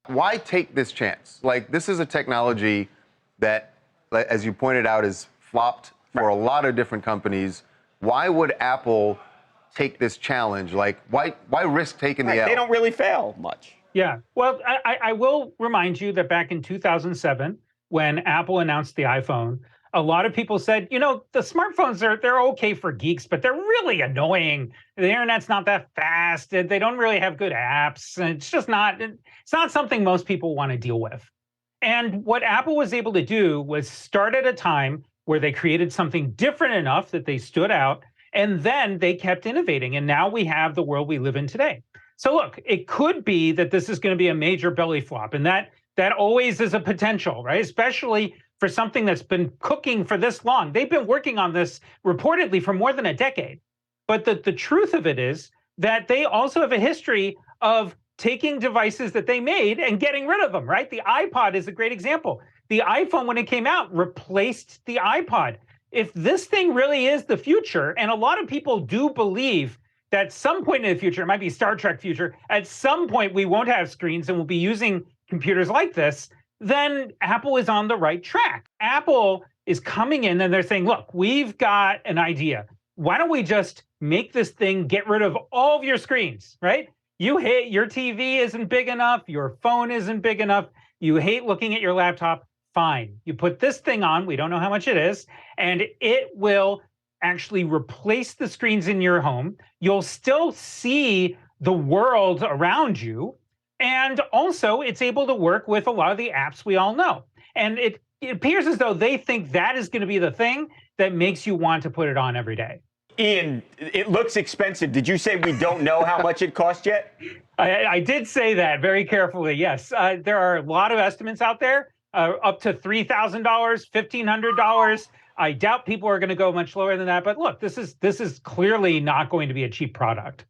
why take this chance? Like, this is a technology that, as you pointed out, is flopped for a lot of different companies. Why would Apple take this challenge? Like, why risk taking the L? They don't really fail much. Yeah. Well, I will remind you that back in 2007, when Apple announced the iPhone, a lot of people said, you know, the smartphones they're okay for geeks, but they're really annoying. The internet's not that fast. They don't really have good apps. And it's not something most people want to deal with. And what Apple was able to do was start at a time where they created something different enough that they stood out, and then they kept innovating. And now we have the world we live in today. So look, it could be that this is going to be a major belly flop, and that always is a potential, right? Especially for something that's been cooking for this long. They've been working on this reportedly for more than a decade. But the truth of it is that they also have a history of taking devices that they made and getting rid of them, right? The iPod is a great example. The iPhone, when it came out, replaced the iPod. If this thing really is the future, and a lot of people do believe that at some point in the future, it might be Star Trek future, at some point we won't have screens and we'll be using computers like this, then Apple is on the right track. Apple is coming in and they're saying, look, we've got an idea. Why don't we just make this thing get rid of all of your screens, right? You hate your TV isn't big enough, your phone isn't big enough, you hate looking at your laptop, fine. You put this thing on, we don't know how much it is, and it will actually replace the screens in your home. You'll still see the world around you. And also, it's able to work with a lot of the apps we all know. And it appears as though they think that is going to be the thing that makes you want to put it on every day. Ian, it looks expensive. Did you say we don't know how much it cost yet? I did say that very carefully, yes. There are a lot of estimates out there, up to $3,000, $1,500. I doubt people are going to go much lower than that. But look, this is clearly not going to be a cheap product.